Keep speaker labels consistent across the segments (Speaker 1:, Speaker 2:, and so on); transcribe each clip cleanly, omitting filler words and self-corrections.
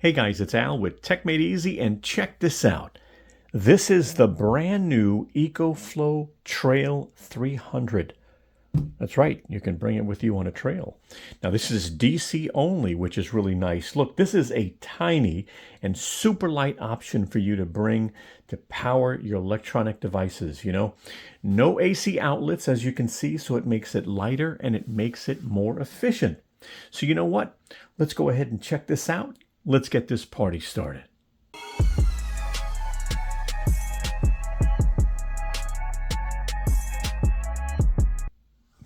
Speaker 1: Hey guys, it's Al with techmadeezy, and check this out. This is the brand new EcoFlow Trail 300. That's right, you can bring it with you on a trail. Now this is DC only, which is really nice. Look, this is a tiny and super light option for you to bring to power your electronic devices, No AC outlets, as you can see, so it makes it lighter and it makes it more efficient. So you know what? Let's go ahead and check this out. Let's get this party started.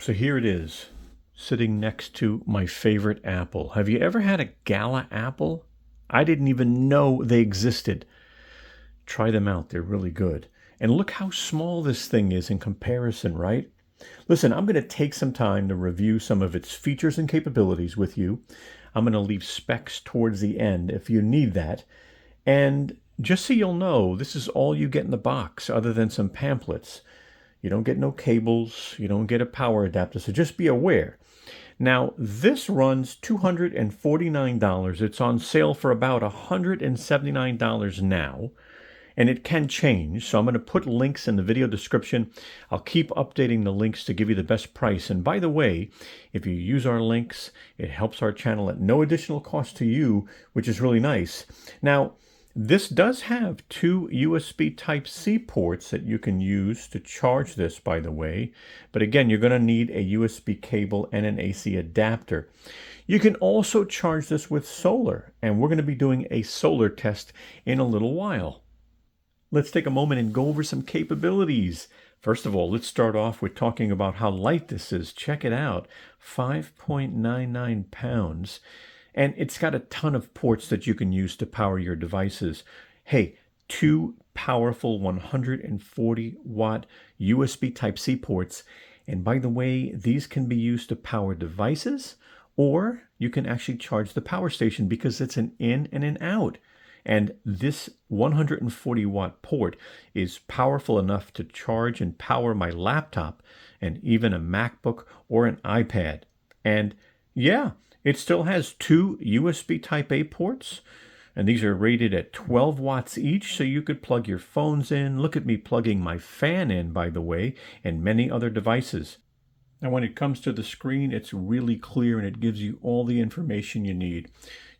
Speaker 1: So here it is, sitting next to my favorite apple. Have you ever had a Gala apple? I didn't even know they existed. Try them out, they're really good. And look how small this thing is in comparison, right? Listen, I'm going to take some time to review some of its features and capabilities with you. I'm going to leave specs towards the end if you need that. And just so you'll know, this is all you get in the box other than some pamphlets. You don't get no cables, you don't get a power adapter, so just be aware. Now, this runs $249. It's on sale for about $179 now. And it can change, so I'm going to put links in the video description. I'll keep updating the links to give you the best price. And by the way, if you use our links, it helps our channel at no additional cost to you, which is really nice. Now, this does have two USB Type-C ports that you can use to charge this, by the way. But again, you're going to need a USB cable and an AC adapter. You can also charge this with solar, and we're going to be doing a solar test in a little while. Let's take a moment and go over some capabilities. First of all, let's start off with talking about how light this is. Check it out, 5.99 pounds. And it's got a ton of ports that you can use to power your devices. Hey, two powerful 140-watt USB Type-C ports. And by the way, these can be used to power devices, or you can actually charge the power station because it's an in and an out. And this 140-watt port is powerful enough to charge and power my laptop and even a MacBook or an iPad. And yeah, it still has two USB Type-A ports, and these are rated at 12 watts each, so you could plug your phones in. Look at me plugging my fan in, by the way, and many other devices. Now, when it comes to the screen, it's really clear and it gives you all the information you need.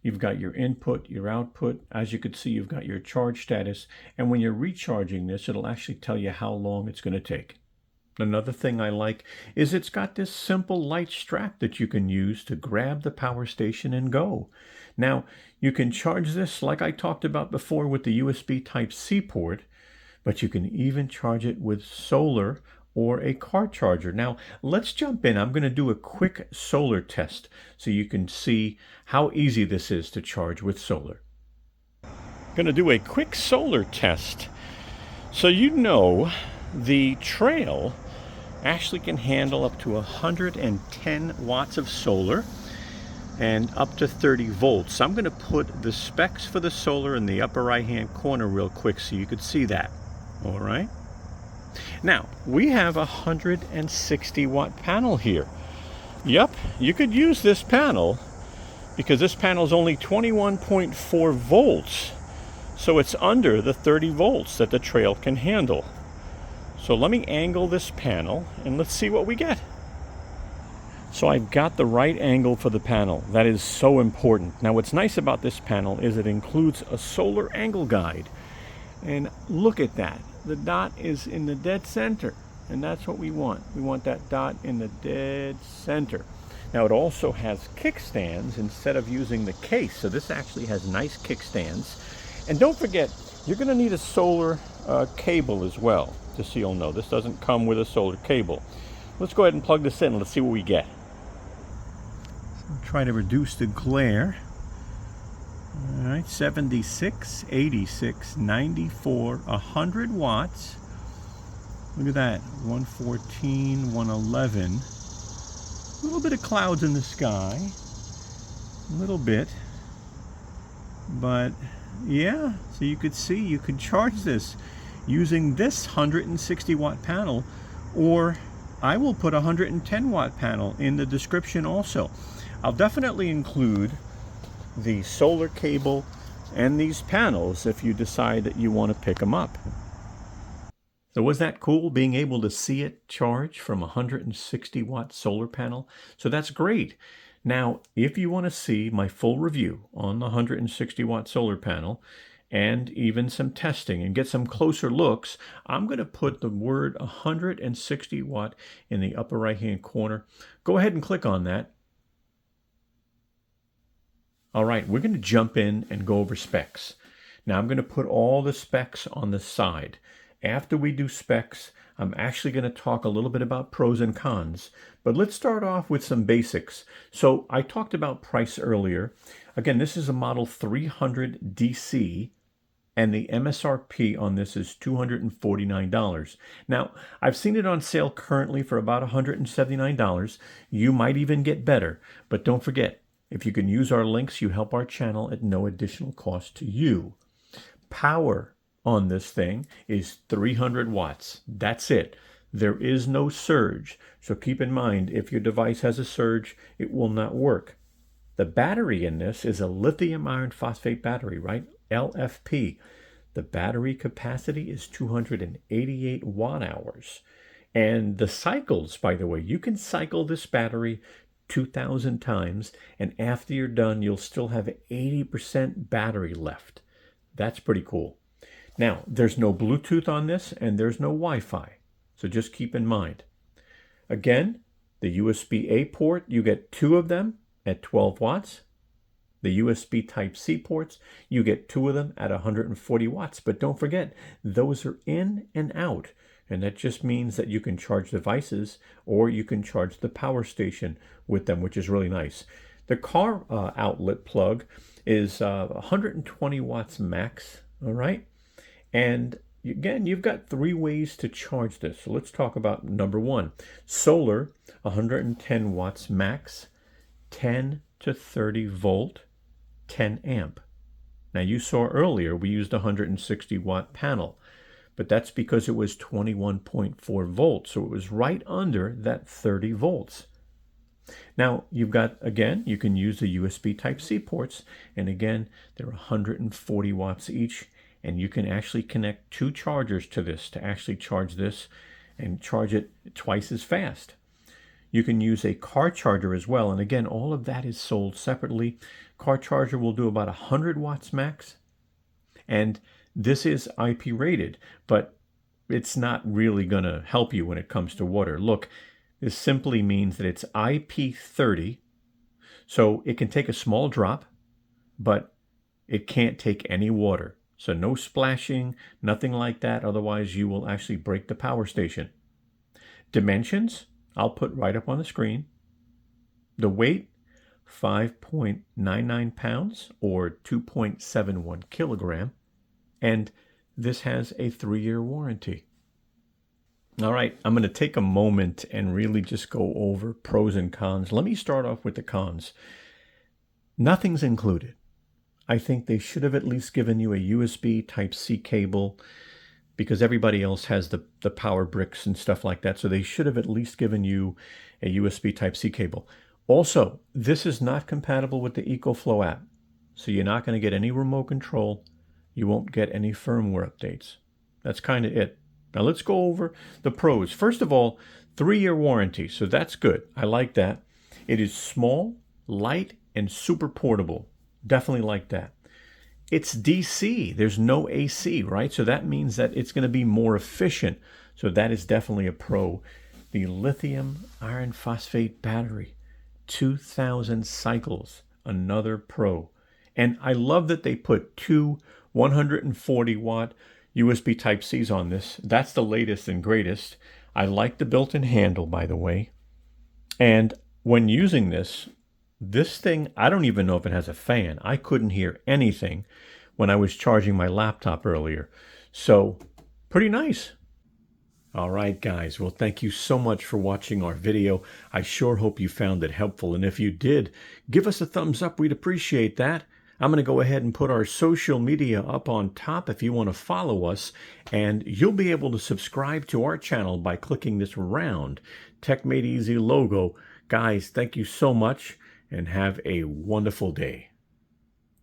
Speaker 1: You've got your input, your output. As you can see, you've got your charge status. And when you're recharging this, it'll actually tell you how long it's going to take. Another thing I like is it's got this simple light strap that you can use to grab the power station and go. Now, you can charge this like I talked about before with the USB Type-C port, but you can even charge it with solar or a car charger. Now, let's jump in. I'm going to do a quick solar test so you can see how easy this is to charge with solar. I'm going to do a quick solar test. So the Trail actually can handle up to 110 watts of solar and up to 30 volts. So I'm going to put the specs for the solar in the upper right-hand corner real quick so you could see that. All right. Now, we have a 160-watt panel here. Yep, you could use this panel because this panel is only 21.4 volts. So it's under the 30 volts that the Trail can handle. So let me angle this panel and let's see what we get. So I've got the right angle for the panel. That is so important. Now, what's nice about this panel is it includes a solar angle guide. And look at that. The dot is in the dead center, and that's what we want. We want that dot in the dead center. Now, it also has kickstands instead of using the case, so this actually has nice kickstands. And don't forget, you're going to need a solar cable as well, just so you'll know. This doesn't come with a solar cable. Let's go ahead and plug this in and let's see what we get. So try to reduce the glare. All right, 76, 86, 94, 100 watts. Look at that, 114, 111. A little bit of clouds in the sky, a little bit. But yeah, so you could see, you could charge this using this 160 watt panel, or I will put a 110 watt panel in the description also. I'll definitely include the solar cable and these panels if you decide that you want to pick them up. So was that cool, being able to see it charge from a 160 watt solar panel? So that's great. Now, if you want to see my full review on the 160 watt solar panel and even some testing and get some closer looks, I'm going to put the word 160 watt in the upper right hand corner. Go ahead and click on that. All right, we're going to jump in and go over specs. Now I'm going to put all the specs on the side. After we do specs, I'm actually going to talk a little bit about pros and cons, but let's start off with some basics. So I talked about price earlier. Again, this is a model 300 DC, and the MSRP on this is $249. Now, I've seen it on sale currently for about $179. You might even get better, but don't forget, if you can use our links, you help our channel at no additional cost to you. Power on this thing is 300 watts. That's it. There is no surge. So keep in mind, if your device has a surge, it will not work. The battery in this is a lithium iron phosphate battery, right? LFP. The battery capacity is 288 watt hours. And the cycles, by the way, you can cycle this battery 2,000 times, and after you're done, you'll still have 80% battery left. That's pretty cool. Now, there's no Bluetooth on this, and there's no Wi-Fi, so just keep in mind. Again, the USB-A port, you get 2 of them at 12 watts. The USB Type-C ports, you get 2 of them at 140 watts, but don't forget, those are in and out, and that just means that you can charge devices or you can charge the power station with them, which is really nice. The car outlet plug is 120 watts max, all right? And again, you've got 3 ways to charge this. So let's talk about number 1. Solar, 110 watts max, 10 to 30 volt, 10 amp. Now you saw earlier we used a 160 watt panel, but that's because it was 21.4 volts. So it was right under that 30 volts. Now you've got, again, you can use the USB Type-C ports. And again, they're 140 watts each. And you can actually connect 2 chargers to this to actually charge this and charge it twice as fast. You can use a car charger as well. And again, all of that is sold separately. Car charger will do about 100 watts max. And this is IP rated, but it's not really going to help you when it comes to water. Look, this simply means that it's IP30. So it can take a small drop, but it can't take any water. So no splashing, nothing like that. Otherwise, you will actually break the power station. Dimensions, I'll put right up on the screen. The weight, 5.99 pounds or 2.71 kilogram. And this has a 3-year warranty. All right, I'm going to take a moment and really just go over pros and cons. Let me start off with the cons. Nothing's included. I think they should have at least given you a USB Type-C cable because everybody else has the power bricks and stuff like that. So they should have at least given you a USB Type-C cable. Also, this is not compatible with the EcoFlow app. So you're not going to get any remote control. You won't get any firmware updates. That's kind of it. Now let's go over the pros. First of all, 3-year warranty. So that's good. I like that. It is small, light, and super portable. Definitely like that. It's DC. There's no AC, right? So that means that it's going to be more efficient. So that is definitely a pro. The lithium iron phosphate battery, 2,000 cycles, another pro. And I love that they put 2 140 watt USB Type-Cs on this. That's the latest and greatest. I like the built-in handle, by the way. And when using this thing, I don't even know if it has a fan. I couldn't hear anything when I was charging my laptop earlier. So, pretty nice. All right, guys. Well, thank you so much for watching our video. I sure hope you found it helpful. And if you did, give us a thumbs up. We'd appreciate that. I'm going to go ahead and put our social media up on top if you want to follow us. And you'll be able to subscribe to our channel by clicking this round Tech Made Easy logo. Guys, thank you so much, and have a wonderful day.